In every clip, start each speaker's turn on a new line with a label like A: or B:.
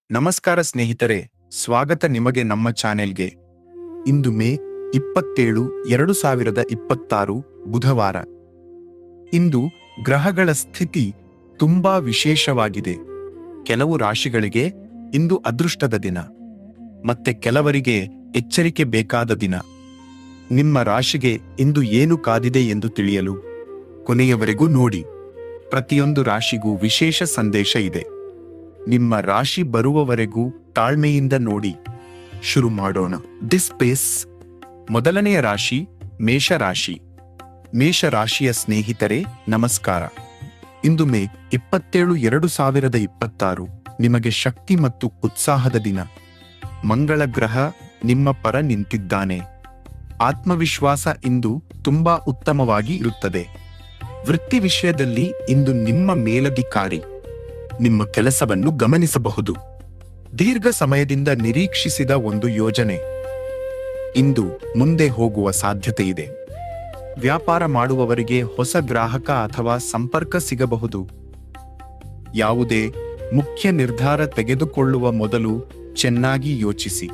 A: ನಮಸ್ಕಾರ ಸ್ನೇಹಿತರೆ, ಸ್ವಾಗತ ನಿಮಗೆ ನಮ್ಮ ಚಾನೆಲ್ಗೆ. ಇಂದು ಮೇ 27, 2026 ಬುಧವಾರ. ಇಂದು ಗ್ರಹಗಳ ಸ್ಥಿತಿ ತುಂಬಾ ವಿಶೇಷವಾಗಿದೆ. ಕೆಲವು ರಾಶಿಗಳಿಗೆ ಇಂದು ಅದೃಷ್ಟದ ದಿನ, ಮತ್ತೆ ಕೆಲವರಿಗೆ ಎಚ್ಚರಿಕೆ ಬೇಕಾದ ದಿನ. ನಿಮ್ಮ ರಾಶಿಗೆ ಇಂದು ಏನು ಕಾದಿದೆ ಎಂದು ತಿಳಿಯಲು ಕೊನೆಯವರೆಗೂ ನೋಡಿ. ಪ್ರತಿಯೊಂದು ರಾಶಿಗೂ ವಿಶೇಷ ಸಂದೇಶ ಇದೆ. ನಿಮ್ಮ ರಾಶಿ ಬರುವವರೆಗೂ ತಾಳ್ಮೆಯಿಂದ ನೋಡಿ. ಶುರು ಮಾಡೋಣ. This pace. ಮೊದಲನೆಯ ರಾಶಿ ಮೇಷರಾಶಿ. ಮೇಷರಾಶಿಯ ಸ್ನೇಹಿತರೆ ನಮಸ್ಕಾರ. ಇಂದು ಮೇ 27, 2026 ನಿಮಗೆ ಶಕ್ತಿ ಮತ್ತು ಉತ್ಸಾಹದ ದಿನ. ಮಂಗಳ ಗ್ರಹ ನಿಮ್ಮ ಪರ ನಿಂತಿದ್ದಾನೆ. ಆತ್ಮವಿಶ್ವಾಸ ಇಂದು ತುಂಬಾ ಉತ್ತಮವಾಗಿ ಇರುತ್ತದೆ. ವೃತ್ತಿ ವಿಷಯದಲ್ಲಿ ಇಂದು ನಿಮ್ಮ ಮೇಲಧಿಕಾರಿ ನಿಮ್ಮ ಕೆಲಸವನ್ನು ಗಮನಿಸಬಹುದು. ದೀರ್ಘ ಸಮಯದಿಂದ ನಿರೀಕ್ಷಿಸಿದ ಒಂದು ಯೋಜನೆ ಇಂದು ಮುಂದೆ ಹೋಗುವ ಸಾಧ್ಯತೆ ಇದೆ. ವ್ಯಾಪಾರ ಮಾಡುವವರಿಗೆ ಹೊಸ ಗ್ರಾಹಕ ಅಥವಾ ಸಂಪರ್ಕ ಸಿಗಬಹುದು. ಯಾವುದೇ ಮುಖ್ಯ ನಿರ್ಧಾರ ತೆಗೆದುಕೊಳ್ಳುವ ಮೊದಲು ಚೆನ್ನಾಗಿ ಯೋಚಿಸಿ.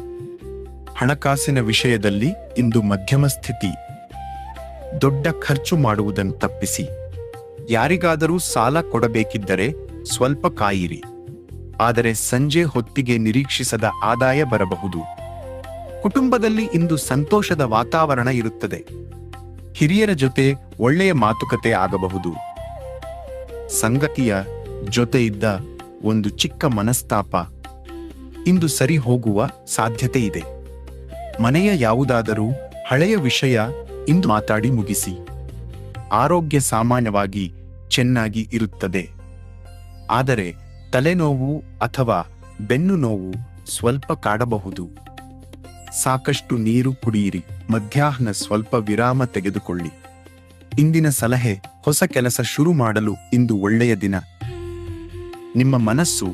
A: ಹಣಕಾಸಿನ ವಿಷಯದಲ್ಲಿ ಇಂದು ಮಧ್ಯಮ ಸ್ಥಿತಿ. ದೊಡ್ಡ ಖರ್ಚು ಮಾಡುವುದನ್ನು ತಪ್ಪಿಸಿ. ಯಾರಿಗಾದರೂ ಸಾಲ ಕೊಡಬೇಕಿದ್ದರೆ ಸ್ವಲ್ಪ ಕಾಯಿರಿ. ಆದರೆ ಸಂಜೆ ಹೊತ್ತಿಗೆ ನಿರೀಕ್ಷಿಸದ ಆದಾಯ ಬರಬಹುದು. ಕುಟುಂಬದಲ್ಲಿ ಇಂದು ಸಂತೋಷದ ವಾತಾವರಣ ಇರುತ್ತದೆ. ಹಿರಿಯರ ಜೊತೆ ಒಳ್ಳೆಯ ಮಾತುಕತೆ ಆಗಬಹುದು. ಸಂಗತಿಯ ಜೊತೆ ಇದ್ದ ಒಂದು ಚಿಕ್ಕ ಮನಸ್ತಾಪ ಇಂದು ಸರಿ ಹೋಗುವ ಸಾಧ್ಯತೆ ಇದೆ. ಮನೆಯ ಯಾವುದಾದರೂ ಹಳೆಯ ವಿಷಯ ಇಂದು ಮಾತಾಡಿ ಮುಗಿಸಿ. ಆರೋಗ್ಯ ಸಾಮಾನ್ಯವಾಗಿ ಚೆನ್ನಾಗಿ ಇರುತ್ತದೆ. ಆದರೆ ತಲೆನೋವು ಅಥವಾ ಬೆನ್ನು ನೋವು ಸ್ವಲ್ಪ ಕಾಡಬಹುದು. ಸಾಕಷ್ಟು ನೀರು ಕುಡಿಯಿರಿ. ಮಧ್ಯಾಹ್ನ ಸ್ವಲ್ಪ ವಿರಾಮ ತೆಗೆದುಕೊಳ್ಳಿ. ಇಂದಿನ ಸಲಹೆ: ಹೊಸ ಕೆಲಸ ಶುರು ಮಾಡಲು ಇಂದು ಒಳ್ಳೆಯ ದಿನ. ನಿಮ್ಮ ಮನಸ್ಸು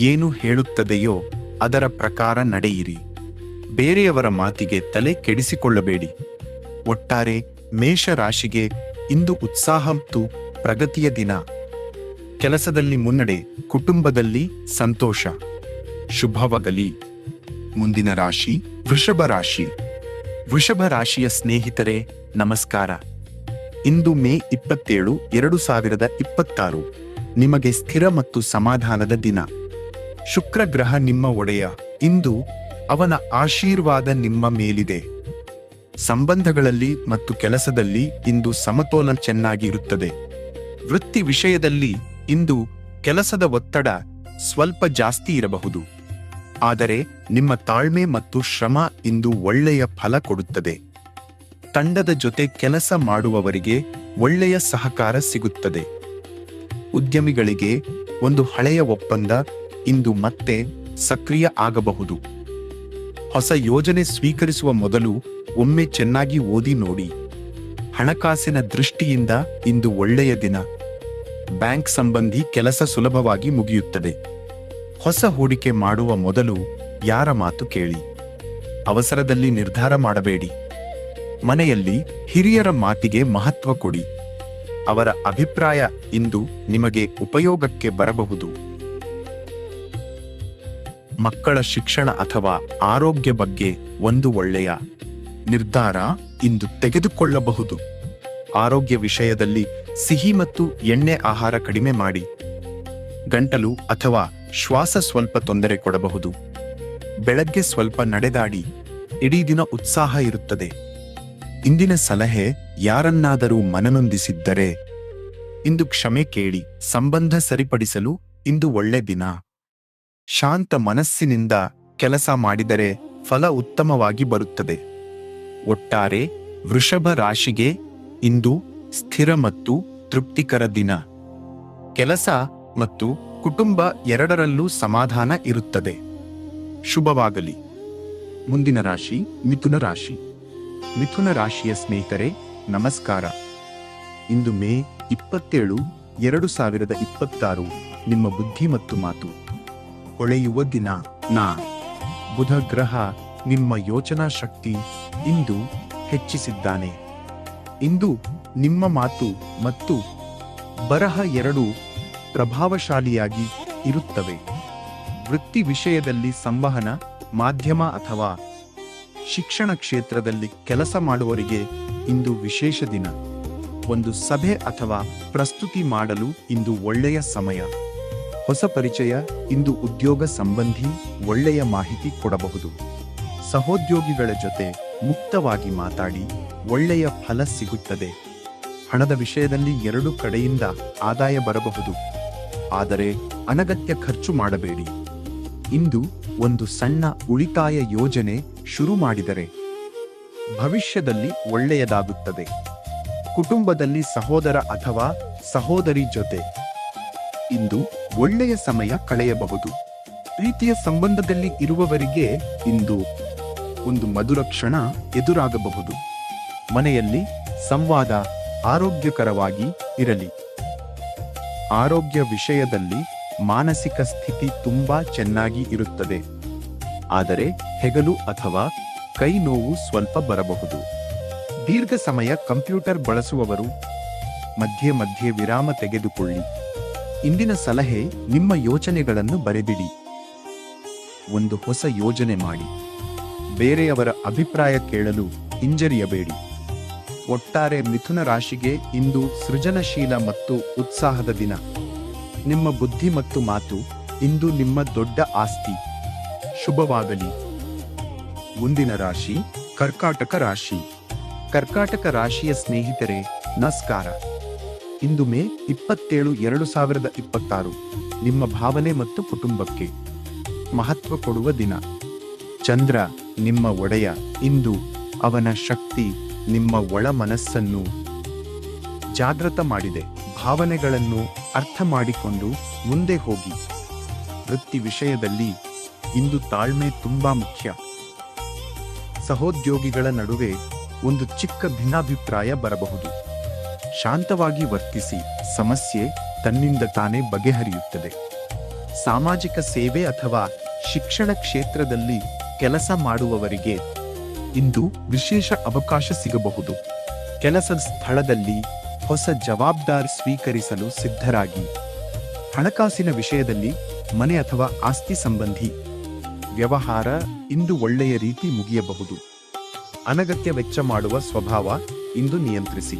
A: ಏನು ಹೇಳುತ್ತದೆಯೋ ಅದರ ಪ್ರಕಾರ ನಡೆಯಿರಿ. ಬೇರೆಯವರ ಮಾತಿಗೆ ತಲೆ ಕೆಡಿಸಿಕೊಳ್ಳಬೇಡಿ. ಒಟ್ಟಾರೆ ಮೇಷರಾಶಿಗೆ ಇಂದು ಉತ್ಸಾಹ ಮತ್ತು ಪ್ರಗತಿಯ ದಿನ. ಕೆಲಸದಲ್ಲಿ ಮುನ್ನಡೆ, ಕುಟುಂಬದಲ್ಲಿ ಸಂತೋಷ. ಶುಭವಾಗಲಿ. ಮುಂದಿನ ರಾಶಿ ವೃಷಭ ರಾಶಿ. ವೃಷಭ ರಾಶಿಯ ಸ್ನೇಹಿತರೆ ನಮಸ್ಕಾರ. ಇಂದು ಮೇ 27, 2026 ನಿಮಗೆ ಸ್ಥಿರ ಮತ್ತು ಸಮಾಧಾನದ ದಿನ. ಶುಕ್ರ ಗ್ರಹ ನಿಮ್ಮ ಒಡೆಯ. ಇಂದು ಅವನ ಆಶೀರ್ವಾದ ನಿಮ್ಮ ಮೇಲಿದೆ. ಸಂಬಂಧಗಳಲ್ಲಿ ಮತ್ತು ಕೆಲಸದಲ್ಲಿ ಇಂದು ಸಮತೋಲನ ಚೆನ್ನಾಗಿ ಇರುತ್ತದೆ. ವೃತ್ತಿ ವಿಷಯದಲ್ಲಿ ಇಂದು ಕೆಲಸದ ಒತ್ತಡ ಸ್ವಲ್ಪ ಜಾಸ್ತಿ ಇರಬಹುದು. ಆದರೆ ನಿಮ್ಮ ತಾಳ್ಮೆ ಮತ್ತು ಶ್ರಮ ಇಂದು ಒಳ್ಳೆಯ ಫಲ ಕೊಡುತ್ತದೆ. ತಂಡದ ಜೊತೆ ಕೆಲಸ ಮಾಡುವವರಿಗೆ ಒಳ್ಳೆಯ ಸಹಕಾರ ಸಿಗುತ್ತದೆ. ಉದ್ಯಮಿಗಳಿಗೆ ಒಂದು ಹಳೆಯ ಒಪ್ಪಂದ ಇಂದು ಮತ್ತೆ ಸಕ್ರಿಯ ಆಗಬಹುದು. ಹೊಸ ಯೋಜನೆ ಸ್ವೀಕರಿಸುವ ಮೊದಲು ಒಮ್ಮೆ ಚೆನ್ನಾಗಿ ಓದಿ ನೋಡಿ. ಹಣಕಾಸಿನ ದೃಷ್ಟಿಯಿಂದ ಇಂದು ಒಳ್ಳೆಯ ದಿನ. ಬ್ಯಾಂಕ್ ಸಂಬಂಧಿ ಕೆಲಸ ಸುಲಭವಾಗಿ ಮುಗಿಯುತ್ತದೆ. ಹೊಸ ಹೂಡಿಕೆ ಮಾಡುವ ಮೊದಲು ಯಾರ ಮಾತು ಕೇಳಿ. ಅವಸರದಲ್ಲಿ ನಿರ್ಧಾರ ಮಾಡಬೇಡಿ. ಮನೆಯಲ್ಲಿ ಹಿರಿಯರ ಮಾತಿಗೆ ಮಹತ್ವ ಕೊಡಿ. ಅವರ ಅಭಿಪ್ರಾಯ ಇಂದು ನಿಮಗೆ ಉಪಯೋಗಕ್ಕೆ ಬರಬಹುದು. ಮಕ್ಕಳ ಶಿಕ್ಷಣ ಅಥವಾ ಆರೋಗ್ಯ ಬಗ್ಗೆ ಒಂದು ಒಳ್ಳೆಯ ನಿರ್ಧಾರ ಇಂದು ತೆಗೆದುಕೊಳ್ಳಬಹುದು. ಆರೋಗ್ಯ ವಿಷಯದಲ್ಲಿ ಸಿಹಿ ಮತ್ತು ಎಣ್ಣೆ ಆಹಾರ ಕಡಿಮೆ ಮಾಡಿ. ಗಂಟಲು ಅಥವಾ ಶ್ವಾಸ ಸ್ವಲ್ಪ ತೊಂದರೆ ಕೊಡಬಹುದು. ಬೆಳಗ್ಗೆ ಸ್ವಲ್ಪ ನಡೆದಾಡಿ. ಇಡೀ ದಿನ ಉತ್ಸಾಹ ಇರುತ್ತದೆ. ಇಂದಿನ ಸಲಹೆ: ಯಾರನ್ನಾದರೂ ಮನನೊಂದಿಸಿದ್ದರೆ ಇಂದು ಕ್ಷಮೆ ಕೇಳಿ. ಸಂಬಂಧ ಸರಿಪಡಿಸಲು ಇಂದು ಒಳ್ಳೆ ದಿನ. ಶಾಂತ ಮನಸ್ಸಿನಿಂದ ಕೆಲಸ ಮಾಡಿದರೆ ಫಲ ಉತ್ತಮವಾಗಿ ಬರುತ್ತದೆ. ಒಟ್ಟಾರೆ ವೃಷಭ ರಾಶಿಗೆ ಇಂದು ಸ್ಥಿರ ಮತ್ತು ತೃಪ್ತಿಕರ ದಿನ. ಕೆಲಸ ಮತ್ತು ಕುಟುಂಬ ಎರಡರಲ್ಲೂ ಸಮಾಧಾನ ಇರುತ್ತದೆ. ಶುಭವಾಗಲಿ. ಮುಂದಿನ ರಾಶಿ ಮಿಥುನ ರಾಶಿ. ಮಿಥುನ ರಾಶಿಯ ಸ್ನೇಹಿತರೆ ನಮಸ್ಕಾರ. ಇಂದು ಮೇ 27, 2026 ನಿಮ್ಮ ಬುದ್ಧಿ ಮತ್ತು ಮಾತು ಹೊಳೆಯುವ ದಿನ. ಬುಧ ಗ್ರಹ ನಿಮ್ಮ ಯೋಚನಾ ಶಕ್ತಿ ಇಂದು ಹೆಚ್ಚಿಸಿದ್ದಾನೆ. ಇಂದು ನಿಮ್ಮ ಮಾತು ಮತ್ತು ಬರಹ ಎರಡೂ ಪ್ರಭಾವಶಾಲಿಯಾಗಿ ಇರುತ್ತವೆ. ವೃತ್ತಿ ವಿಷಯದಲ್ಲಿ ಸಂವಹನ ಮಾಧ್ಯಮ ಅಥವಾ ಶಿಕ್ಷಣ ಕ್ಷೇತ್ರದಲ್ಲಿ ಕೆಲಸ ಮಾಡುವವರಿಗೆ ಇಂದು ವಿಶೇಷ ದಿನ. ಒಂದು ಸಭೆ ಅಥವಾ ಪ್ರಸ್ತುತಿ ಮಾಡಲು ಇಂದು ಒಳ್ಳೆಯ ಸಮಯ. ಹೊಸ ಪರಿಚಯ, ಇಂದು ಉದ್ಯೋಗ ಸಂಬಂಧಿ ಒಳ್ಳೆಯ ಮಾಹಿತಿ ಕೊಡಬಹುದು. ಸಹೋದ್ಯೋಗಿಗಳ ಜೊತೆ ಮುಕ್ತವಾಗಿ ಮಾತಾಡಿ ಒಳ್ಳೆಯ ಫಲ ಸಿಗುತ್ತದೆ. ಹಣದ ವಿಷಯದಲ್ಲಿ ಎರಡು ಕಡೆಯಿಂದ ಆದಾಯ ಬರಬಹುದು, ಆದರೆ ಅನಗತ್ಯ ಖರ್ಚು ಮಾಡಬೇಡಿ. ಇಂದು ಒಂದು ಸಣ್ಣ ಉಳಿತಾಯ ಯೋಜನೆ ಶುರು ಮಾಡಿದರೆ ಭವಿಷ್ಯದಲ್ಲಿ ಒಳ್ಳೆಯದಾಗುತ್ತದೆ. ಕುಟುಂಬದಲ್ಲಿ ಸಹೋದರ ಅಥವಾ ಸಹೋದರಿ ಜೊತೆ ಇಂದು ಒಳ್ಳೆಯ ಸಮಯ ಕಳೆಯಬಹುದು. ಪ್ರೀತಿಯ ಸಂಬಂಧದಲ್ಲಿ ಇರುವವರಿಗೆ ಇಂದು ಒಂದು ಮಧುರ ಕ್ಷಣ ಎದುರಾಗಬಹುದು. ಮನೆಯಲ್ಲಿ ಸಂವಾದ ಆರೋಗ್ಯಕರವಾಗಿ ಇರಲಿ. ಆರೋಗ್ಯ ವಿಷಯದಲ್ಲಿ ಮಾನಸಿಕ ಸ್ಥಿತಿ ತುಂಬಾ ಚೆನ್ನಾಗಿ ಇರುತ್ತದೆ, ಆದರೆ ಹೆಗಲು ಅಥವಾ ಕೈ ನೋವು ಸ್ವಲ್ಪ ಬರಬಹುದು. ದೀರ್ಘ ಸಮಯ ಕಂಪ್ಯೂಟರ್ ಬಳಸುವವರು ಮಧ್ಯೆ ಮಧ್ಯೆ ವಿರಾಮ ತೆಗೆದುಕೊಳ್ಳಿ. ಇಂದಿನ ಸಲಹೆ, ನಿಮ್ಮ ಯೋಚನೆಗಳನ್ನು ಬರೆದಿಡಿ. ಒಂದು ಹೊಸ ಯೋಜನೆ ಮಾಡಿ. ಬೇರೆಯವರ ಅಭಿಪ್ರಾಯ ಕೇಳಲು ಹಿಂಜರಿಯಬೇಡಿ. ಒಟ್ಟಾರೆ ಮಿಥುನ ರಾಶಿಗೆ ಇಂದು ಸೃಜನಶೀಲ ಮತ್ತು ಉತ್ಸಾಹದ ದಿನ. ನಿಮ್ಮ ಬುದ್ಧಿ ಮತ್ತು ಮಾತು ಇಂದು ನಿಮ್ಮ ದೊಡ್ಡ ಆಸ್ತಿ. ಶುಭವಾಗಲಿ. ಮುಂದಿನ ರಾಶಿ ಕರ್ಕಾಟಕ ರಾಶಿ. ಕರ್ಕಾಟಕ ರಾಶಿಯ ಸ್ನೇಹಿತರೆ, ನಮಸ್ಕಾರ. ಇಂದು ಮೇ 27, 2026 ನಿಮ್ಮ ಭಾವನೆ ಮತ್ತು ಕುಟುಂಬಕ್ಕೆ ಮಹತ್ವ ಕೊಡುವ ದಿನ. ಚಂದ್ರ ನಿಮ್ಮ ಒಡೆಯ. ಇಂದು ಅವನ ಶಕ್ತಿ ನಿಮ್ಮ ಒಳ ಮನಸ್ಸನ್ನು ಜಾಗೃತ ಮಾಡಿದೆ. ಭಾವನೆಗಳನ್ನು ಅರ್ಥ ಮಾಡಿಕೊಂಡು ಮುಂದೆ ಹೋಗಿ. ವೃತ್ತಿ ವಿಷಯದಲ್ಲಿ ಇಂದು ತಾಳ್ಮೆ ತುಂಬಾ ಮುಖ್ಯ. ಸಹೋದ್ಯೋಗಿಗಳ ನಡುವೆ ಒಂದು ಚಿಕ್ಕ ಭಿನ್ನಾಭಿಪ್ರಾಯ ಬರಬಹುದು. ಶಾಂತವಾಗಿ ವರ್ತಿಸಿ, ಸಮಸ್ಯೆ ತನ್ನಿಂದ ತಾನೇ ಬಗೆಹರಿಯುತ್ತದೆ. ಸಾಮಾಜಿಕ ಸೇವೆ ಅಥವಾ ಶಿಕ್ಷಣ ಕ್ಷೇತ್ರದಲ್ಲಿ ಕೆಲಸ ಮಾಡುವವರಿಗೆ ಇಂದು ವಿಶೇಷ ಅವಕಾಶ ಸಿಗಬಹುದು. ಕೆಲಸದ ಸ್ಥಳದಲ್ಲಿ ಹೊಸ ಜವಾಬ್ದಾರಿ ಸ್ವೀಕರಿಸಲು ಸಿದ್ಧರಾಗಿ. ಹಣಕಾಸಿನ ವಿಷಯದಲ್ಲಿ ಮನೆ ಅಥವಾ ಆಸ್ತಿ ಸಂಬಂಧಿ ವ್ಯವಹಾರ ಇಂದು ಒಳ್ಳೆಯ ರೀತಿ ಮುಗಿಯಬಹುದು. ಅನಗತ್ಯ ವೆಚ್ಚ ಮಾಡುವ ಸ್ವಭಾವ ಇಂದು ನಿಯಂತ್ರಿಸಿ.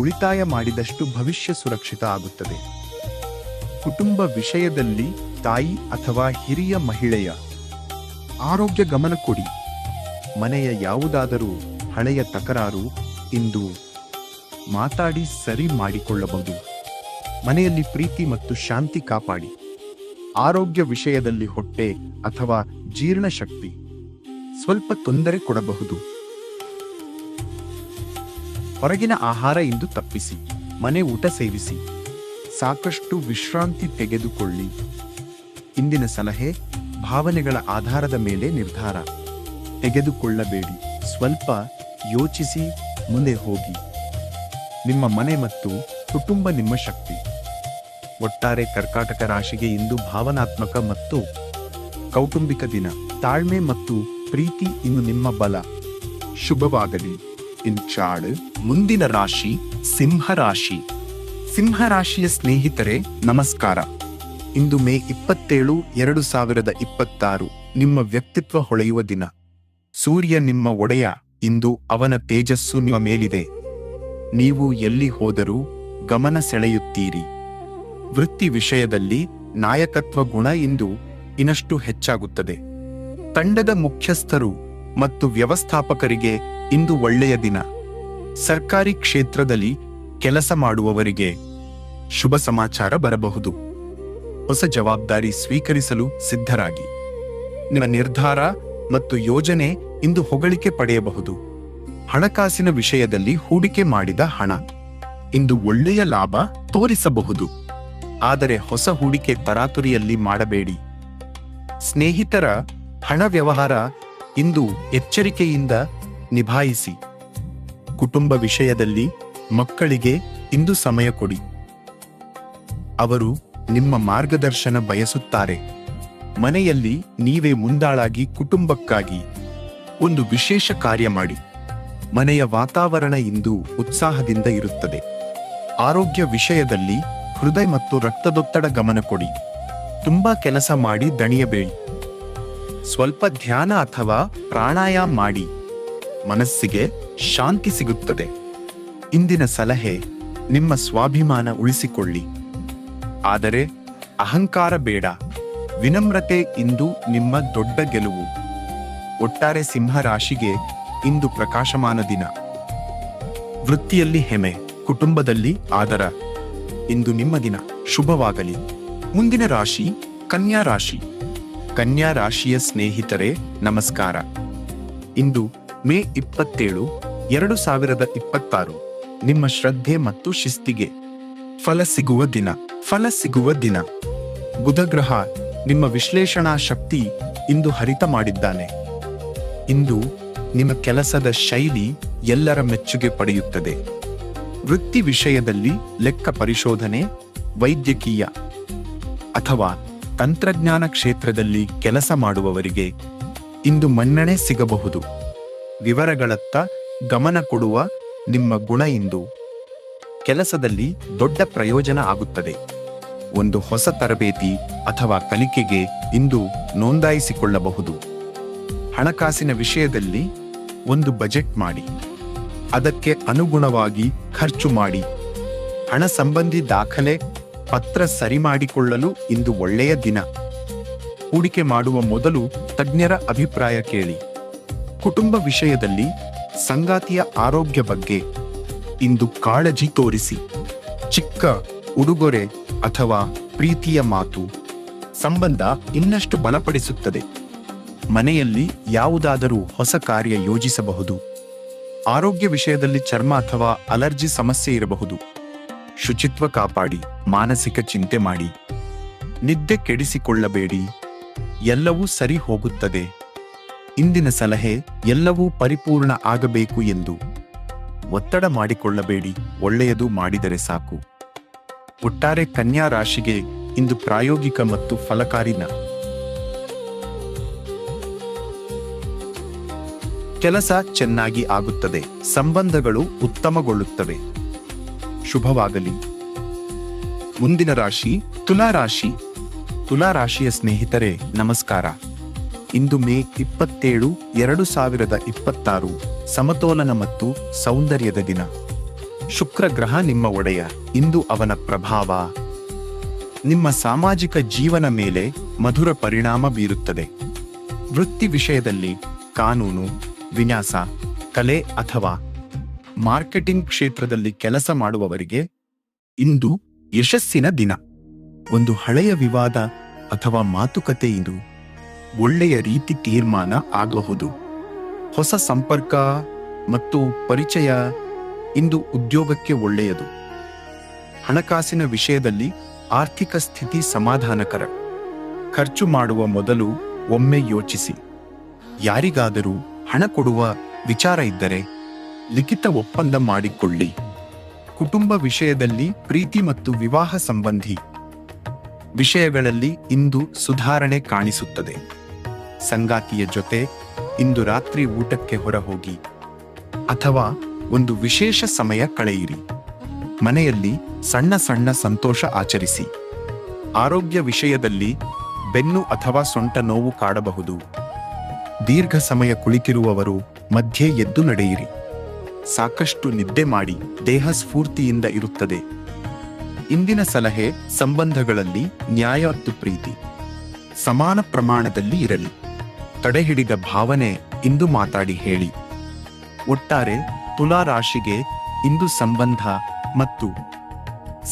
A: ಉಳಿತಾಯ ಮಾಡಿದಷ್ಟು ಭವಿಷ್ಯ ಸುರಕ್ಷಿತ ಆಗುತ್ತದೆ. ಕುಟುಂಬ ವಿಷಯದಲ್ಲಿ ತಾಯಿ ಅಥವಾ ಹಿರಿಯ ಮಹಿಳೆಯ ಆರೋಗ್ಯ ಗಮನ ಕೊಡಿ. ಮನೆಯ ಯಾವುದಾದರೂ ಹಳೆಯ ತಕರಾರು ಇಂದು ಮಾತಾಡಿ ಸರಿ ಮಾಡಿಕೊಳ್ಳಬಹುದು. ಮನೆಯಲ್ಲಿ ಪ್ರೀತಿ ಮತ್ತು ಶಾಂತಿ ಕಾಪಾಡಿ. ಆರೋಗ್ಯ ವಿಷಯದಲ್ಲಿ ಹೊಟ್ಟೆ ಅಥವಾ ಜೀರ್ಣಶಕ್ತಿ ಸ್ವಲ್ಪ ತೊಂದರೆ ಕೊಡಬಹುದು. ಹೊರಗಿನ ಆಹಾರ ಇಂದು ತಪ್ಪಿಸಿ. ಮನೆ ಊಟ ಸೇವಿಸಿ. ಸಾಕಷ್ಟು ವಿಶ್ರಾಂತಿ ತೆಗೆದುಕೊಳ್ಳಿ. ಇಂದಿನ ಸಲಹೆ, ಭಾವನೆಗಳ ಆಧಾರದ ಮೇಲೆ ನಿರ್ಧಾರ ತೆಗೆದುಕೊಳ್ಳಬೇಡಿ. ಸ್ವಲ್ಪ ಯೋಚಿಸಿ ಮುಂದೆ ಹೋಗಿ. ನಿಮ್ಮ ಮನೆ ಮತ್ತು ಕುಟುಂಬ ನಿಮ್ಮ ಶಕ್ತಿ. ಒಟ್ಟಾರೆ ಕರ್ಕಾಟಕ ರಾಶಿಗೆ ಇಂದು ಭಾವನಾತ್ಮಕ ಮತ್ತು ಕೌಟುಂಬಿಕ ದಿನ. ತಾಳ್ಮೆ ಮತ್ತು ಪ್ರೀತಿ ಇನ್ನು ನಿಮ್ಮ ಬಲ. ಶುಭವಾಗಲಿ. ಇಂಚಾಳು. ಮುಂದಿನ ರಾಶಿ ಸಿಂಹ ರಾಶಿ. ಸಿಂಹ ರಾಶಿಯ ಸ್ನೇಹಿತರೆ, ನಮಸ್ಕಾರ. ಇಂದು ಮೇ 27, 2026 ನಿಮ್ಮ ವ್ಯಕ್ತಿತ್ವ ಹೊಳೆಯುವ ದಿನ. ಸೂರ್ಯ ನಿಮ್ಮ ಒಡೆಯ. ಇಂದು ಅವನ ತೇಜಸ್ಸು ನಿಮ್ಮ ಮೇಲಿದೆ. ನೀವು ಎಲ್ಲಿ ಹೋದರೂ ಗಮನ ಸೆಳೆಯುತ್ತೀರಿ. ವೃತ್ತಿ ವಿಷಯದಲ್ಲಿ ನಾಯಕತ್ವ ಗುಣ ಇಂದು ಇನ್ನಷ್ಟು ಹೆಚ್ಚಾಗುತ್ತದೆ. ತಂಡದ ಮುಖ್ಯಸ್ಥರು ಮತ್ತು ವ್ಯವಸ್ಥಾಪಕರಿಗೆ ಇಂದು ಒಳ್ಳೆಯ ದಿನ. ಸರ್ಕಾರಿ ಕ್ಷೇತ್ರದಲ್ಲಿ ಕೆಲಸ ಮಾಡುವವರಿಗೆ ಶುಭ ಸಮಾಚಾರ ಬರಬಹುದು. ಹೊಸ ಜವಾಬ್ದಾರಿ ಸ್ವೀಕರಿಸಲು ಸಿದ್ಧರಾಗಿ. ನಿಮ್ಮ ನಿರ್ಧಾರ ಮತ್ತು ಯೋಜನೆ ಇಂದು ಹೊಗಳಿಕೆ ಪಡೆಯಬಹುದು. ಹಣಕಾಸಿನ ವಿಷಯದಲ್ಲಿ ಹೂಡಿಕೆ ಮಾಡಿದ ಹಣ ಇಂದು ಒಳ್ಳೆಯ ಲಾಭ ತೋರಿಸಬಹುದು, ಆದರೆ ಹೊಸ ಹೂಡಿಕೆ ತರಾತುರಿಯಲ್ಲಿ ಮಾಡಬೇಡಿ. ಸ್ನೇಹಿತರ ಹಣ ವ್ಯವಹಾರ ಇಂದು ಎಚ್ಚರಿಕೆಯಿಂದ ನಿಭಾಯಿಸಿ. ಕುಟುಂಬ ವಿಷಯದಲ್ಲಿ ಮಕ್ಕಳಿಗೆ ಇಂದು ಸಮಯ ಕೊಡಿ. ಅವರು ನಿಮ್ಮ ಮಾರ್ಗದರ್ಶನ ಬಯಸುತ್ತಾರೆ. ಮನೆಯಲ್ಲಿ ನೀವೇ ಮುಂದಾಳಾಗಿ ಕುಟುಂಬಕ್ಕಾಗಿ ಒಂದು ವಿಶೇಷ ಕಾರ್ಯ ಮಾಡಿ. ಮನೆಯ ವಾತಾವರಣ ಇಂದು ಉತ್ಸಾಹದಿಂದ ಇರುತ್ತದೆ. ಆರೋಗ್ಯ ವಿಷಯದಲ್ಲಿ ಹೃದಯ ಮತ್ತು ರಕ್ತದೊತ್ತಡ ಗಮನ ಕೊಡಿ. ತುಂಬಾ ಕೆಲಸ ಮಾಡಿ ದಣಿಯಬೇಡಿ. ಸ್ವಲ್ಪ ಧ್ಯಾನ ಅಥವಾ ಪ್ರಾಣಾಯಾಮ ಮಾಡಿ ಮನಸ್ಸಿಗೆ ಶಾಂತಿ ಸಿಗುತ್ತದೆ. ಇಂದಿನ ಸಲಹೆ: ನಿಮ್ಮ ಸ್ವಾಭಿಮಾನ ಉಳಿಸಿಕೊಳ್ಳಿ, ಆದರೆ ಅಹಂಕಾರ ಬೇಡ. ವಿನಮ್ರತೆ ಇಂದು ನಿಮ್ಮ ದೊಡ್ಡ ಗೆಲುವು. ಒಟ್ಟಾರೆ ಸಿಂಹ ರಾಶಿಗೆ ಇಂದು ಪ್ರಕಾಶಮಾನ ದಿನ. ವೃತ್ತಿಯಲ್ಲಿ ಹೆಮ್ಮೆ, ಕುಟುಂಬದಲ್ಲಿ ಆದರ. ಇಂದು ನಿಮ್ಮ ದಿನ ಶುಭವಾಗಲಿ. ಮುಂದಿನ ರಾಶಿ ಕನ್ಯಾ ರಾಶಿ. ಕನ್ಯಾ ರಾಶಿಯ ಸ್ನೇಹಿತರೆ ನಮಸ್ಕಾರ. ಇಂದು ಮೇ 27, 2026 ನಿಮ್ಮ ಶ್ರದ್ಧೆ ಮತ್ತು ಶಿಸ್ತಿಗೆ ಫಲ ಸಿಗುವ ದಿನ. ಬುಧ ಗ್ರಹ ನಿಮ್ಮ ವಿಶ್ಲೇಷಣಾ ಶಕ್ತಿ ಇಂದು ಹರಿತ ಮಾಡಿದ್ದಾನೆ. ಇಂದು ನಿಮ್ಮ ಕೆಲಸದ ಶೈಲಿ ಎಲ್ಲರ ಮೆಚ್ಚುಗೆ ಪಡೆಯುತ್ತದೆ. ವೃತ್ತಿ ವಿಷಯದಲ್ಲಿ ಲೆಕ್ಕ ಪರಿಶೋಧನೆ, ವೈದ್ಯಕೀಯ ಅಥವಾ ತಂತ್ರಜ್ಞಾನ ಕ್ಷೇತ್ರದಲ್ಲಿ ಕೆಲಸ ಮಾಡುವವರಿಗೆ ಇಂದು ಮನ್ನಣೆ ಸಿಗಬಹುದು. ವಿವರಗಳತ್ತ ಗಮನ ಕೊಡುವ ನಿಮ್ಮ ಗುಣ ಇಂದು ಕೆಲಸದಲ್ಲಿ ದೊಡ್ಡ ಪ್ರಯೋಜನ ಆಗುತ್ತದೆ. ಒಂದು ಹೊಸ ತರಬೇತಿ ಅಥವಾ ಕಲಿಕೆಗೆ ಇಂದು ನೋಂದಾಯಿಸಿಕೊಳ್ಳಬಹುದು. ಹಣಕಾಸಿನ ವಿಷಯದಲ್ಲಿ ಒಂದು ಬಜೆಟ್ ಮಾಡಿ, ಅದಕ್ಕೆ ಅನುಗುಣವಾಗಿ ಖರ್ಚು ಮಾಡಿ. ಹಣ ಸಂಬಂಧಿ ದಾಖಲೆ ಪತ್ರ ಸರಿ ಮಾಡಿಕೊಳ್ಳಲು ಇಂದು ಒಳ್ಳೆಯ ದಿನ. ಹೂಡಿಕೆ ಮಾಡುವ ಮೊದಲು ತಜ್ಞರ ಅಭಿಪ್ರಾಯ ಕೇಳಿ. ಕುಟುಂಬ ವಿಷಯದಲ್ಲಿ ಸಂಗಾತಿಯ ಆರೋಗ್ಯ ಬಗ್ಗೆ ಇಂದು ಕಾಳಜಿ ತೋರಿಸಿ. ಚಿಕ್ಕ ಉಡುಗೊರೆ ಅಥವಾ ಪ್ರೀತಿಯ ಮಾತು ಸಂಬಂಧ ಇನ್ನಷ್ಟು ಬಲಪಡಿಸುತ್ತದೆ. ಮನೆಯಲ್ಲಿ ಯಾವುದಾದರೂ ಹೊಸ ಕಾರ್ಯ ಯೋಜಿಸಬಹುದು. ಆರೋಗ್ಯ ವಿಷಯದಲ್ಲಿ ಚರ್ಮ ಅಥವಾ ಅಲರ್ಜಿ ಸಮಸ್ಯೆ ಇರಬಹುದು. ಶುಚಿತ್ವ ಕಾಪಾಡಿ, ಮಾನಸಿಕ ಚಿಂತೆ ಮಾಡಿ. ನಿದ್ದೆ ಕೆಡಿಸಿಕೊಳ್ಳಬೇಡಿ, ಎಲ್ಲವೂ ಸರಿ ಹೋಗುತ್ತದೆ. ಇಂದಿನ ಸಲಹೆ: ಎಲ್ಲವೂ ಪರಿಪೂರ್ಣ ಆಗಬೇಕು ಎಂದು ಒತ್ತಡ ಮಾಡಿಕೊಳ್ಳಬೇಡಿ, ಒಳ್ಳೆಯದು ಮಾಡಿದರೆ ಸಾಕು. ಒಟ್ಟಾರೆ ಕನ್ಯಾ ರಾಶಿಗೆ ಇಂದು ಪ್ರಾಯೋಗಿಕ ಮತ್ತು ಫಲಕಾರಿ ದಿನ. ಕೆಲಸ ಚೆನ್ನಾಗಿ ಆಗುತ್ತದೆ, ಸಂಬಂಧಗಳು ಉತ್ತಮಗೊಳ್ಳುತ್ತವೆ. ಶುಭವಾಗಲಿ. ಮುಂದಿನ ರಾಶಿ ತುಲಾ ರಾಶಿ. ತುಲಾ ರಾಶಿಯ ಸ್ನೇಹಿತರೆ ನಮಸ್ಕಾರ. ಇಂದು ಮೇ 27, 2026 ಸಮತೋಲನ ಮತ್ತು ಸೌಂದರ್ಯದ ದಿನ. ಶುಕ್ರ ಗ್ರಹ ನಿಮ್ಮ ಒಡೆಯ. ಇಂದು ಅವನ ಪ್ರಭಾವ ನಿಮ್ಮ ಸಾಮಾಜಿಕ ಜೀವನ ಮೇಲೆ ಮಧುರ ಪರಿಣಾಮ ಬೀರುತ್ತದೆ. ವೃತ್ತಿ ವಿಷಯದಲ್ಲಿ ಕಾನೂನು, ವಿನ್ಯಾಸ, ಕಲೆ ಅಥವಾ ಮಾರ್ಕೆಟಿಂಗ್ ಕ್ಷೇತ್ರದಲ್ಲಿ ಕೆಲಸ ಮಾಡುವವರಿಗೆ ಇಂದು ಯಶಸ್ಸಿನ ದಿನ. ಒಂದು ಹಳೆಯ ವಿವಾದ ಅಥವಾ ಮಾತುಕತೆ ಇಂದು ಒಳ್ಳೆಯ ರೀತಿ ತೀರ್ಮಾನ ಆಗಬಹುದು. ಹೊಸ ಸಂಪರ್ಕ ಮತ್ತು ಪರಿಚಯ ಇಂದು ಉದ್ಯೋಗಕ್ಕೆ ಒಳ್ಳೆಯದು. ಹಣಕಾಸಿನ ವಿಷಯದಲ್ಲಿ ಆರ್ಥಿಕ ಸ್ಥಿತಿ ಸಮಾಧಾನಕರ. ಖರ್ಚು ಮಾಡುವ ಮೊದಲು ಒಮ್ಮೆ ಯೋಚಿಸಿ. ಯಾರಿಗಾದರೂ ಹಣ ಕೊಡುವ ವಿಚಾರ ಇದ್ದರೆ ಲಿಖಿತ ಒಪ್ಪಂದ ಮಾಡಿಕೊಳ್ಳಿ. ಕುಟುಂಬ ವಿಷಯದಲ್ಲಿ ಪ್ರೀತಿ ಮತ್ತು ವಿವಾಹ ಸಂಬಂಧಿ ವಿಷಯಗಳಲ್ಲಿ ಇಂದು ಸುಧಾರಣೆ ಕಾಣಿಸುತ್ತದೆ. ಸಂಗಾತಿಯ ಜೊತೆ ಇಂದು ರಾತ್ರಿ ಊಟಕ್ಕೆ ಹೊರಹೋಗಿ ಅಥವಾ ಒಂದು ವಿಶೇಷ ಸಮಯ ಕಳೆಯಿರಿ. ಮನೆಯಲ್ಲಿ ಸಣ್ಣ ಸಣ್ಣ ಸಂತೋಷ ಆಚರಿಸಿ. ಆರೋಗ್ಯ ವಿಷಯದಲ್ಲಿ ಬೆನ್ನು ಅಥವಾ ಸೊಂಟ ನೋವು ಕಾಡಬಹುದು. ದೀರ್ಘ ಸಮಯ ಕುಳಿತಿರುವವರು ಮಧ್ಯೆ ಎದ್ದು ನಡೆಯಿರಿ. ಸಾಕಷ್ಟು ನಿದ್ದೆ ಮಾಡಿ, ದೇಹ ಸ್ಫೂರ್ತಿಯಿಂದ ಇರುತ್ತದೆ. ಇಂದಿನ ಸಲಹೆ: ಸಂಬಂಧಗಳಲ್ಲಿ ನ್ಯಾಯ ಮತ್ತು ಪ್ರೀತಿ ಸಮಾನ ಪ್ರಮಾಣದಲ್ಲಿ ಇರಲಿ. ತಡೆಹಿಡಿದ ಭಾವನೆ ಇಂದು ಮಾತಾಡಿ ಹೇಳಿ. ಒಟ್ಟಾರೆ ತುಲಾ ರಾಶಿಗೆ ಇಂದು ಸಂಬಂಧ ಮತ್ತು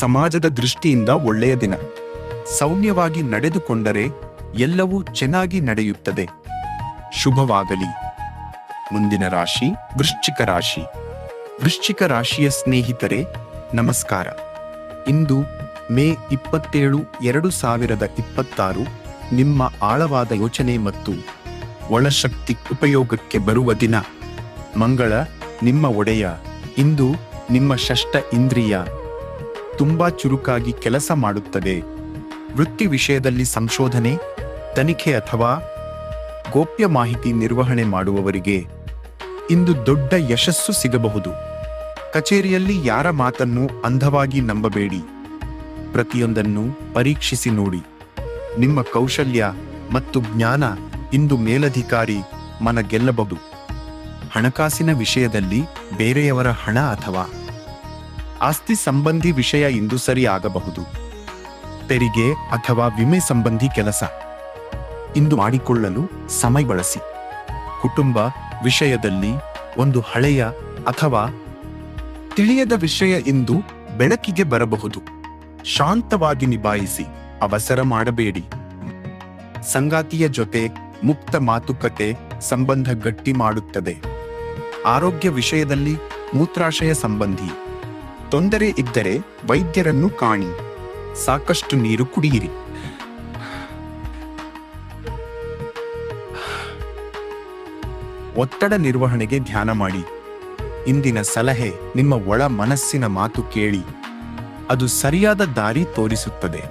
A: ಸಮಾಜದ ದೃಷ್ಟಿಯಿಂದ ಒಳ್ಳೆಯ ದಿನ. ಸೌಮ್ಯವಾಗಿ ನಡೆದುಕೊಂಡರೆ ಎಲ್ಲವೂ ಚೆನ್ನಾಗಿ ನಡೆಯುತ್ತದೆ. ಶುಭವಾಗಲಿ. ಮುಂದಿನ ರಾಶಿ ವೃಶ್ಚಿಕ ರಾಶಿ. ವೃಶ್ಚಿಕ ರಾಶಿಯ ಸ್ನೇಹಿತರೆ ನಮಸ್ಕಾರ. ಇಂದು ಮೇ 27, 2026 ನಿಮ್ಮ ಆಳವಾದ ಯೋಚನೆ ಮತ್ತು ಒಳಶಕ್ತಿ ಉಪಯೋಗಕ್ಕೆ ಬರುವ ದಿನ. ಮಂಗಳ ನಿಮ್ಮ ಒಡೆಯ. ಇಂದು ನಿಮ್ಮ ಷಷ್ಠ ಇಂದ್ರಿಯ ತುಂಬಾ ಚುರುಕಾಗಿ ಕೆಲಸ ಮಾಡುತ್ತದೆ. ವೃತ್ತಿ ವಿಷಯದಲ್ಲಿ ಸಂಶೋಧನೆ, ತನಿಖೆ ಅಥವಾ ಗೋಪ್ಯ ಮಾಹಿತಿ ನಿರ್ವಹಣೆ ಮಾಡುವವರಿಗೆ ಇಂದು ದೊಡ್ಡ ಯಶಸ್ಸು ಸಿಗಬಹುದು. ಕಚೇರಿಯಲ್ಲಿ ಯಾರ ಮಾತನ್ನು ಅಂಧವಾಗಿ ನಂಬಬೇಡಿ. ಪ್ರತಿಯೊಂದನ್ನು ಪರೀಕ್ಷಿಸಿ ನೋಡಿ. ನಿಮ್ಮ ಕೌಶಲ್ಯ ಮತ್ತು ಜ್ಞಾನ ಇಂದು ಮೇಲಧಿಕಾರಿ ಮನ ಗೆಲ್ಲಬಹುದು. ಹಣಕಾಸಿನ ವಿಷಯದಲ್ಲಿ ಬೇರೆಯವರ ಹಣ ಅಥವಾ ಆಸ್ತಿ ಸಂಬಂಧಿ ವಿಷಯ ಇಂದು ಸರಿ ಆಗಬಹುದು. ತೆರಿಗೆ ಅಥವಾ ವಿಮೆ ಸಂಬಂಧಿ ಕೆಲಸ ಇಂದು ಮಾಡಿಕೊಳ್ಳಲು ಸಮಯ ಬಳಸಿ. ಕುಟುಂಬ ವಿಷಯದಲ್ಲಿ ಒಂದು ಹಳೆಯ ಅಥವಾ ತಿಳಿಯದ ವಿಷಯ ಇಂದು ಬೆಳಕಿಗೆ ಬರಬಹುದು. ಶಾಂತವಾಗಿ ನಿಭಾಯಿಸಿ, ಅವಸರ ಮಾಡಬೇಡಿ. ಸಂಗಾತಿಯ ಜೊತೆ ಮುಕ್ತ ಮಾತುಕತೆ ಸಂಬಂಧ ಗಟ್ಟಿ ಮಾಡುತ್ತದೆ. ಆರೋಗ್ಯ ವಿಷಯದಲ್ಲಿ ಮೂತ್ರಾಶಯ ಸಂಬಂಧಿ ತೊಂದರೆ ಇದ್ದರೆ ವೈದ್ಯರನ್ನು ಕಾಣಿ. ಸಾಕಷ್ಟು ನೀರು ಕುಡಿಯಿರಿ. ಒತ್ತಡ ನಿರ್ವಹಣೆಗೆ ಧ್ಯಾನ ಮಾಡಿ. ಇಂದಿನ ಸಲಹೆ ನಿಮ್ಮ ಒಳ ಮನಸ್ಸಿನ ಮಾತು ಕೇಳಿ, ಅದು ಸರಿಯಾದ ದಾರಿ ತೋರಿಸುತ್ತದೆ.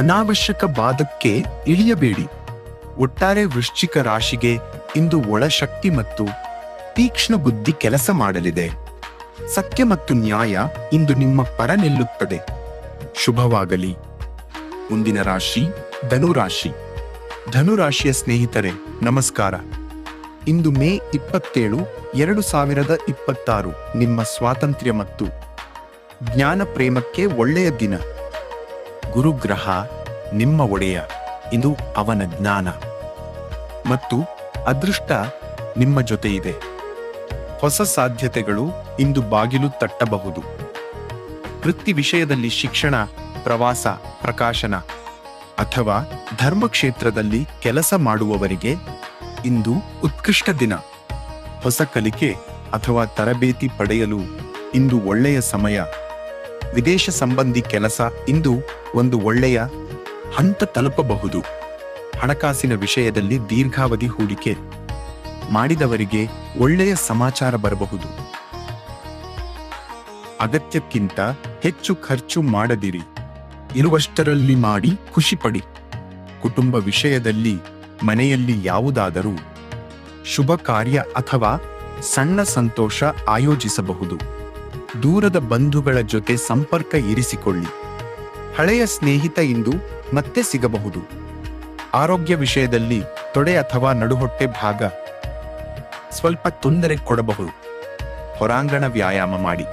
A: ಅನಾವಶ್ಯಕ ವಾದಕ್ಕೆ ಇಳಿಯಬೇಡಿ. ಒಟ್ಟಾರೆ ವೃಶ್ಚಿಕ ರಾಶಿಗೆ ಇಂದು ಒಳಶಕ್ತಿ ಮತ್ತು ತೀಕ್ಷ್ಣ ಬುದ್ಧಿ ಕೆಲಸ ಮಾಡಲಿದೆ. ಸತ್ಯ ಮತ್ತು ನ್ಯಾಯ ಇಂದು ನಿಮ್ಮ ಪರ ನಿಲ್ಲುತ್ತದೆ. ಶುಭವಾಗಲಿ. ಮುಂದಿನ ರಾಶಿ ಧನುರಾಶಿ. ಧನುರಾಶಿಯ ಸ್ನೇಹಿತರೆ ನಮಸ್ಕಾರ. ಇಂದು ಮೇ 27, 2026 ನಿಮ್ಮ ಸ್ವಾತಂತ್ರ್ಯ ಮತ್ತು ಜ್ಞಾನ ಪ್ರೇಮಕ್ಕೆ ಒಳ್ಳೆಯ ದಿನ. ಗುರುಗ್ರಹ ನಿಮ್ಮ ಒಡೆಯ. ಇಂದು ಅವನ ಜ್ಞಾನ ಮತ್ತು ಅದೃಷ್ಟ ನಿಮ್ಮ ಜೊತೆ ಇದೆ. ಹೊಸ ಸಾಧ್ಯತೆಗಳು ಇಂದು ಬಾಗಿಲು ತಟ್ಟಬಹುದು. ವೃತ್ತಿ ವಿಷಯದಲ್ಲಿ ಶಿಕ್ಷಣ, ಪ್ರವಾಸ, ಪ್ರಕಾಶನ ಅಥವಾ ಧರ್ಮಕ್ಷೇತ್ರದಲ್ಲಿ ಕೆಲಸ ಮಾಡುವವರಿಗೆ ಇಂದು ಉತ್ಕೃಷ್ಟ ದಿನ. ಹೊಸ ಕಲಿಕೆ ಅಥವಾ ತರಬೇತಿ ಪಡೆಯಲು ಇಂದು ಒಳ್ಳೆಯ ಸಮಯ. ವಿದೇಶ ಸಂಬಂಧಿ ಕೆಲಸ ಇಂದು ಒಂದು ಒಳ್ಳೆಯ ಹಂತ ತಲುಪಬಹುದು. ಹಣಕಾಸಿನ ವಿಷಯದಲ್ಲಿ ದೀರ್ಘಾವಧಿ ಹೂಡಿಕೆ ಮಾಡಿದವರಿಗೆ ಒಳ್ಳೆಯ ಸಮಾಚಾರ ಬರಬಹುದು. ಅಗತ್ಯಕ್ಕಿಂತ ಹೆಚ್ಚು ಖರ್ಚು ಮಾಡದಿರಿ. ಇರುವಷ್ಟರಲ್ಲಿ ಮಾಡಿ ಖುಷಿಪಡಿ. ಕುಟುಂಬ ವಿಷಯದಲ್ಲಿ ಮನೆಯಲ್ಲಿ ಯಾವುದಾದರೂ ಶುಭ ಕಾರ್ಯ ಅಥವಾ ಸಣ್ಣ ಸಂತೋಷ ಆಯೋಜಿಸಬಹುದು. ದೂರದ ಬಂಧುಗಳ ಜೊತೆ ಸಂಪರ್ಕ ಇರಿಸಿಕೊಳ್ಳಿ. ಹಳೆಯ ಸ್ನೇಹಿತ ಇಂದು ಮತ್ತೆ ಸಿಗಬಹುದು. ಆರೋಗ್ಯ ವಿಷಯದಲ್ಲಿ ತೊಡೆ ಅಥವಾ ನಡುಹೊಟ್ಟೆ ಭಾಗ ಸ್ವಲ್ಪ ತೊಂದರೆ ಕೊಡಬಹುದು. ಹೊರಾಂಗಣ ವ್ಯಾಯಾಮ ಮಾಡಿ.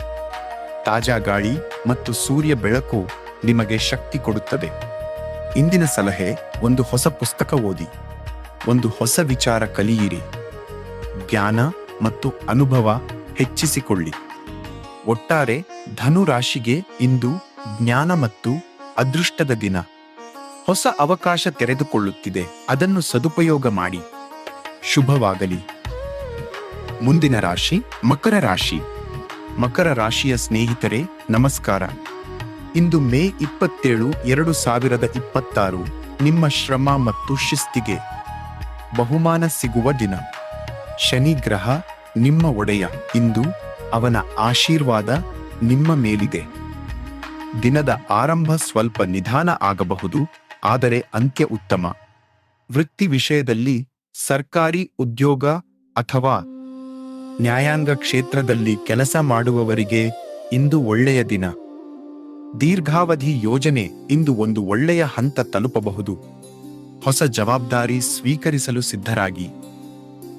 A: ತಾಜಾ ಗಾಳಿ ಮತ್ತು ಸೂರ್ಯ ಬೆಳಕು ನಿಮಗೆ ಶಕ್ತಿ ಕೊಡುತ್ತದೆ. ಇಂದಿನ ಸಲಹೆ: ಒಂದು ಹೊಸ ಪುಸ್ತಕ ಓದಿ. ಒಂದು ಹೊಸ ವಿಚಾರ ಕಲಿಯಿರಿ. ಜ್ಞಾನ ಮತ್ತು ಅನುಭವ ಹೆಚ್ಚಿಸಿಕೊಳ್ಳಿ. ಒಟ್ಟಾರೆ ಧನು ರಾಶಿಗೆ ಇಂದು ಜ್ಞಾನ ಮತ್ತು ಅದೃಷ್ಟದ ದಿನ. ಹೊಸ ಅವಕಾಶ ತೆರೆದುಕೊಳ್ಳುತ್ತಿದೆ, ಅದನ್ನು ಸದುಪಯೋಗ ಮಾಡಿ. ಶುಭವಾಗಲಿ. ಮುಂದಿನ ರಾಶಿ ಮಕರ ರಾಶಿ. ಮಕರ ರಾಶಿಯ ಸ್ನೇಹಿತರೆ ನಮಸ್ಕಾರ. ಇಂದು ಮೇ 27, 2026 ನಿಮ್ಮ ಶ್ರಮ ಮತ್ತು ಶಿಸ್ತಿಗೆ ಬಹುಮಾನ ಸಿಗುವ ದಿನ. ಶನಿ ಗ್ರಹ ನಿಮ್ಮ ಒಡೆಯ. ಇಂದು ಅವನ ಆಶೀರ್ವಾದ ನಿಮ್ಮ ಮೇಲಿದೆ. ದಿನದ ಆರಂಭ ಸ್ವಲ್ಪ ನಿಧಾನ ಆಗಬಹುದು, ಆದರೆ ಅಂತ್ಯ ಉತ್ತಮ. ವೃತ್ತಿ ವಿಷಯದಲ್ಲಿ ಸರ್ಕಾರಿ ಉದ್ಯೋಗ ಅಥವಾ ನ್ಯಾಯಾಂಗ ಕ್ಷೇತ್ರದಲ್ಲಿ ಕೆಲಸ ಮಾಡುವವರಿಗೆ ಇಂದು ಒಳ್ಳೆಯ ದಿನ. ದೀರ್ಘಾವಧಿ ಯೋಜನೆ ಇಂದು ಒಂದು ಒಳ್ಳೆಯ ಹಂತ ತಲುಪಬಹುದು. ಹೊಸ ಜವಾಬ್ದಾರಿ ಸ್ವೀಕರಿಸಲು ಸಿದ್ಧರಾಗಿ.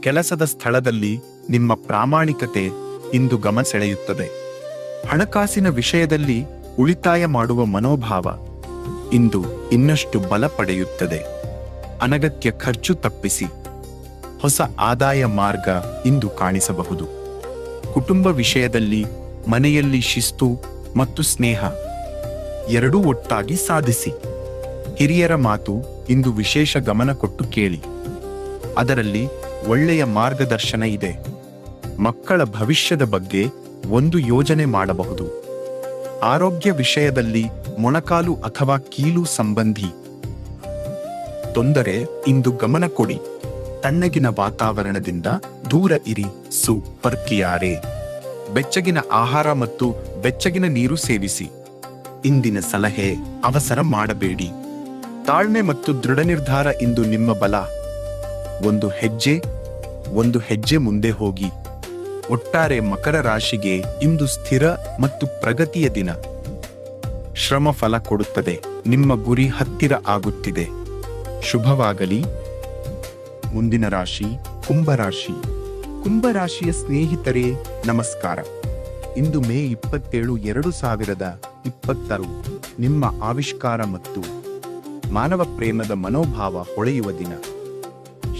A: ಕೆಲಸದ ಸ್ಥಳದಲ್ಲಿ ನಿಮ್ಮ ಪ್ರಾಮಾಣಿಕತೆ ಇಂದು ಗಮನ ಸೆಳೆಯುತ್ತದೆ. ಹಣಕಾಸಿನ ವಿಷಯದಲ್ಲಿ ಉಳಿತಾಯ ಮಾಡುವ ಮನೋಭಾವ ಇಂದು ಇನ್ನಷ್ಟು ಬಲ ಪಡೆಯುತ್ತದೆ. ಅನಗತ್ಯ ಖರ್ಚು ತಪ್ಪಿಸಿ. ಹೊಸ ಆದಾಯ ಮಾರ್ಗ ಇಂದು ಕಾಣಿಸಬಹುದು. ಕುಟುಂಬ ವಿಷಯದಲ್ಲಿ ಮನೆಯಲ್ಲಿ ಶಿಸ್ತು ಮತ್ತು ಸ್ನೇಹ ಎರಡೂ ಒಟ್ಟಾಗಿ ಸಾಧಿಸಿ. ಹಿರಿಯರ ಮಾತು ಇಂದು ವಿಶೇಷ ಗಮನ ಕೊಟ್ಟು ಕೇಳಿ. ಅದರಲ್ಲಿ ಒಳ್ಳೆಯ ಮಾರ್ಗದರ್ಶನ ಇದೆ. ಮಕ್ಕಳ ಭವಿಷ್ಯದ ಬಗ್ಗೆ ಒಂದು ಯೋಜನೆ ಮಾಡಬಹುದು. ಆರೋಗ್ಯ ವಿಷಯದಲ್ಲಿ ಮೊಣಕಾಲು ಅಥವಾ ಕೀಲು ಸಂಬಂಧಿ ತೊಂದರೆ ಇಂದು ಗಮನ ಕೊಡಿ. ತಣ್ಣಗಿನ ವಾತಾವರಣದಿಂದ ದೂರ ಇರಿ. ಸುಪರ್ಕಿಯಾರೆ. ಬೆಚ್ಚಗಿನ ಆಹಾರ ಮತ್ತು ಬೆಚ್ಚಗಿನ ನೀರು ಸೇವಿಸಿ. ಇಂದಿನ ಸಲಹೆ: ಅವಸರ ಮಾಡಬೇಡಿ. ತಾಳ್ಮೆ ಮತ್ತು ದೃಢ ನಿರ್ಧಾರ ಇಂದು ನಿಮ್ಮ ಬಲ. ಒಂದು ಹೆಜ್ಜೆ ಮುಂದೆ ಹೋಗಿ. ಒಟ್ಟಾರೆ ಮಕರ ರಾಶಿಗೆ ಇಂದು ಸ್ಥಿರ ಮತ್ತು ಪ್ರಗತಿಯ ದಿನ. ಶ್ರಮ ಫಲ ಕೊಡುತ್ತದೆ. ನಿಮ್ಮ ಗುರಿ ಹತ್ತಿರ ಆಗುತ್ತಿದೆ. ಶುಭವಾಗಲಿ. ಮುಂದಿನ ರಾಶಿ ಕುಂಭರಾಶಿ. ಕುಂಭರಾಶಿಯ ಸ್ನೇಹಿತರೇ ನಮಸ್ಕಾರ. ಇಂದು ಮೇ 27, 2026 ನಿಮ್ಮ ಆವಿಷ್ಕಾರ ಮತ್ತು ಮಾನವ ಪ್ರೇಮದ ಮನೋಭಾವ ಹೊಳೆಯುವ ದಿನ.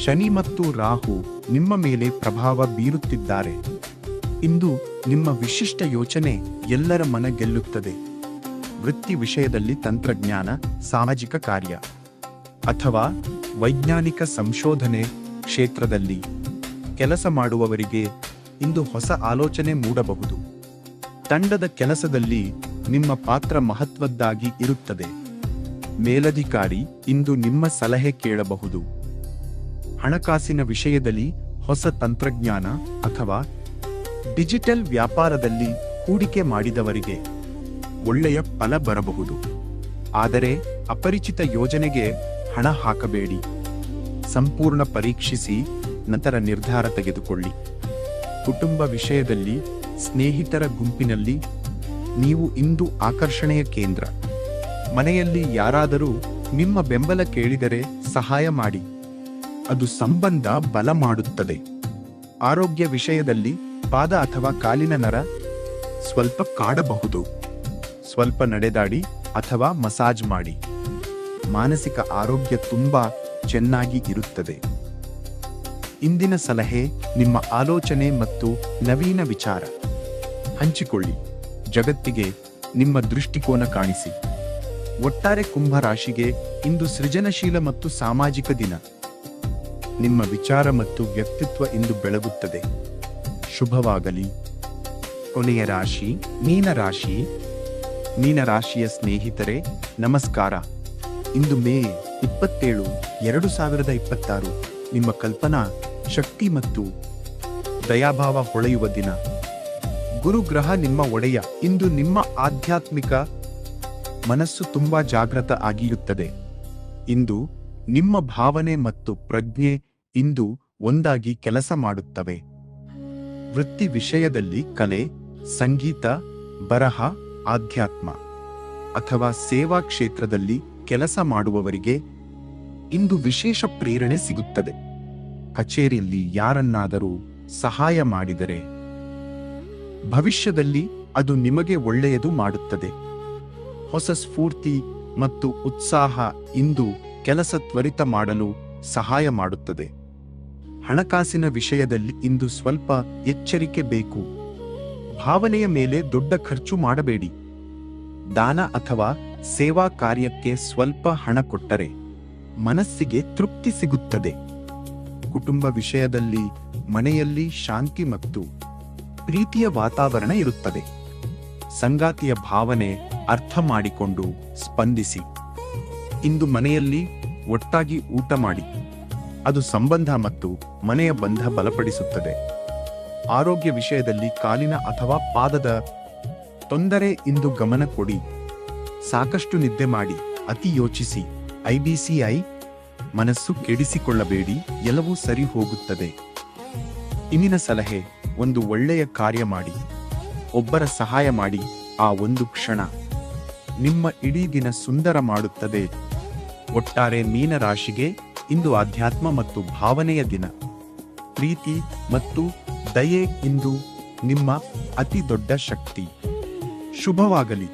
A: ಶನಿ ಮತ್ತು ರಾಹು ನಿಮ್ಮ ಮೇಲೆ ಪ್ರಭಾವ ಬೀರುತ್ತಿದ್ದಾರೆ. ಇಂದು ನಿಮ್ಮ ವಿಶಿಷ್ಟ ಯೋಚನೆ ಎಲ್ಲರ ಮನ ಗೆಲ್ಲುತ್ತದೆ. ವೃತ್ತಿ ವಿಷಯದಲ್ಲಿ ತಂತ್ರಜ್ಞಾನ, ಸಾಮಾಜಿಕ ಕಾರ್ಯ ಅಥವಾ ವೈಜ್ಞಾನಿಕ ಸಂಶೋಧನೆ ಕ್ಷೇತ್ರದಲ್ಲಿ ಕೆಲಸ ಮಾಡುವವರಿಗೆ ಇಂದು ಹೊಸ ಆಲೋಚನೆ ಮೂಡಬಹುದು. ತಂಡದ ಕೆಲಸದಲ್ಲಿ ನಿಮ್ಮ ಪಾತ್ರ ಮಹತ್ವದ್ದಾಗಿ ಇರುತ್ತದೆ. ಮೇಲಧಿಕಾರಿ ಇಂದು ನಿಮ್ಮ ಸಲಹೆ ಕೇಳಬಹುದು. ಹಣಕಾಸಿನ ವಿಷಯದಲ್ಲಿ ಹೊಸ ತಂತ್ರಜ್ಞಾನ ಅಥವಾ ಡಿಜಿಟಲ್ ವ್ಯಾಪಾರದಲ್ಲಿ ಹೂಡಿಕೆ ಮಾಡಿದವರಿಗೆ ಒಳ್ಳೆಯ ಫಲ ಬರಬಹುದು. ಆದರೆ ಅಪರಿಚಿತ ಯೋಜನೆಗೆ ಹಣ ಹಾಕಬೇಡಿ. ಸಂಪೂರ್ಣ ಪರೀಕ್ಷಿಸಿ ನಂತರ ನಿರ್ಧಾರ ತೆಗೆದುಕೊಳ್ಳಿ. ಕುಟುಂಬ ವಿಷಯದಲ್ಲಿ ಸ್ನೇಹಿತರ ಗುಂಪಿನಲ್ಲಿ ನೀವು ಇಂದು ಆಕರ್ಷಣೆಯ ಕೇಂದ್ರ. ಮನೆಯಲ್ಲಿ ಯಾರಾದರೂ ನಿಮ್ಮ ಬೆಂಬಲ ಕೇಳಿದರೆ ಸಹಾಯ ಮಾಡಿ. ಅದು ಸಂಬಂಧ ಬಲ ಮಾಡುತ್ತದೆ. ಆರೋಗ್ಯ ವಿಷಯದಲ್ಲಿ ಪಾದ ಅಥವಾ ಕಾಲಿನ ನರ ಸ್ವಲ್ಪ ಕಾಡಬಹುದು. ಸ್ವಲ್ಪ ನಡೆದಾಡಿ ಅಥವಾ ಮಸಾಜ್ ಮಾಡಿ. ಮಾನಸಿಕ ಆರೋಗ್ಯ ತುಂಬಾ ಚೆನ್ನಾಗಿ ಇರುತ್ತದೆ. ಇಂದಿನ ಸಲಹೆ ನಿಮ್ಮ ಆಲೋಚನೆ ಮತ್ತು ನವೀನ ವಿಚಾರ ಹಂಚಿಕೊಳ್ಳಿ. ಜಗತ್ತಿಗೆ ನಿಮ್ಮ ದೃಷ್ಟಿಕೋನ ಕಾಣಿಸಿ. ಒಟ್ಟಾರೆ ಕುಂಭರಾಶಿಗೆ ಇಂದು ಸೃಜನಶೀಲ ಮತ್ತು ಸಾಮಾಜಿಕ ದಿನ. ನಿಮ್ಮ ವಿಚಾರ ಮತ್ತು ವ್ಯಕ್ತಿತ್ವ ಇಂದು ಬೆಳಗುತ್ತದೆ. ಶುಭವಾಗಲಿ. ಕೊನೆಯ ರಾಶಿ ಮೀನರಾಶಿ. ಮೀನರಾಶಿಯ ಸ್ನೇಹಿತರೆ ನಮಸ್ಕಾರ. ಇಂದು ಮೇ 27, 2026 ನಿಮ್ಮ ಕಲ್ಪನಾ ಶಕ್ತಿ ಮತ್ತು ದಯಾಭಾವ ಹೊಳೆಯುವ ದಿನ. ಗುರುಗ್ರಹ ನಿಮ್ಮ ಒಡೆಯ. ಇಂದು ನಿಮ್ಮ ಆಧ್ಯಾತ್ಮಿಕ ಮನಸ್ಸು ತುಂಬಾ ಜಾಗೃತ ಆಗಿರುತ್ತದೆ. ಇಂದು ನಿಮ್ಮ ಭಾವನೆ ಮತ್ತು ಪ್ರಜ್ಞೆ ಇಂದು ಒಂದಾಗಿ ಕೆಲಸ ಮಾಡುತ್ತವೆ. ವೃತ್ತಿ ವಿಷಯದಲ್ಲಿ ಕಲೆ, ಸಂಗೀತ, ಬರಹ, ಆಧ್ಯಾತ್ಮ ಅಥವಾ ಸೇವಾ ಕ್ಷೇತ್ರದಲ್ಲಿ ಕೆಲಸ ಮಾಡುವವರಿಗೆ ಇಂದು ವಿಶೇಷ ಪ್ರೇರಣೆ ಸಿಗುತ್ತದೆ. ಕಚೇರಿಯಲ್ಲಿ ಯಾರನ್ನಾದರೂ ಸಹಾಯ ಮಾಡಿದರೆ ಭವಿಷ್ಯದಲ್ಲಿ ಅದು ನಿಮಗೆ ಒಳ್ಳೆಯದು ಮಾಡುತ್ತದೆ. ಹೊಸ ಸ್ಫೂರ್ತಿ ಮತ್ತು ಉತ್ಸಾಹ ಇಂದು ಕೆಲಸ ತ್ವರಿತ ಮಾಡಲು ಸಹಾಯ ಮಾಡುತ್ತದೆ. ಹಣಕಾಸಿನ ವಿಷಯದಲ್ಲಿ ಇಂದು ಸ್ವಲ್ಪ ಎಚ್ಚರಿಕೆ ಬೇಕು. ಭಾವನೆಯ ಮೇಲೆ ದೊಡ್ಡ ಖರ್ಚು ಮಾಡಬೇಡಿ. ದಾನ ಅಥವಾ ಸೇವಾ ಕಾರ್ಯಕ್ಕೆ ಸ್ವಲ್ಪ ಹಣ ಕೊಟ್ಟರೆ ಮನಸ್ಸಿಗೆ ತೃಪ್ತಿ ಸಿಗುತ್ತದೆ. ಕುಟುಂಬ ವಿಷಯದಲ್ಲಿ ಮನೆಯಲ್ಲಿ ಶಾಂತಿ ಮತ್ತು ಪ್ರೀತಿಯ ವಾತಾವರಣ ಇರುತ್ತದೆ. ಸಂಗಾತಿಯ ಭಾವನೆ ಅರ್ಥ ಮಾಡಿಕೊಂಡು ಸ್ಪಂದಿಸಿ. ಇಂದು ಮನೆಯಲ್ಲಿ ಒಟ್ಟಾಗಿ ಊಟ ಮಾಡಿ. ಅದು ಸಂಬಂಧ ಮತ್ತು ಮನೆಯ ಬಂಧ ಬಲಪಡಿಸುತ್ತದೆ. ಆರೋಗ್ಯ ವಿಷಯದಲ್ಲಿ ಕಾಲಿನ ಅಥವಾ ಪಾದದ ತೊಂದರೆ ಇಂದು ಗಮನ ಕೊಡಿ. ಸಾಕಷ್ಟು ನಿದ್ದೆ ಮಾಡಿ. ಅತಿ ಯೋಚಿಸಿ. IBCI ಮನಸ್ಸು ಕೆಡಿಸಿಕೊಳ್ಳಬೇಡಿ. ಎಲ್ಲವೂ ಸರಿ ಹೋಗುತ್ತದೆ. ಇಂದಿನ ಸಲಹೆ ಒಂದು ಒಳ್ಳೆಯ ಕಾರ್ಯ ಮಾಡಿ. ಒಬ್ಬರ ಸಹಾಯ ಮಾಡಿ. ಆ ಒಂದು ಕ್ಷಣ ನಿಮ್ಮ ಇಡೀ ದಿನ ಸುಂದರ ಮಾಡುತ್ತದೆ. ಒಟ್ಟಾರೆ ಮೀನರಾಶಿಗೆ ಇಂದು ಆಧ್ಯಾತ್ಮ ಮತ್ತು ಭಾವನೆಯ ದಿನ. ಪ್ರೀತಿ ಮತ್ತು ದಯೆ ಇಂದು ನಿಮ್ಮ ಅತಿ ದೊಡ್ಡ ಶಕ್ತಿ. ಶುಭವಾಗಲಿ.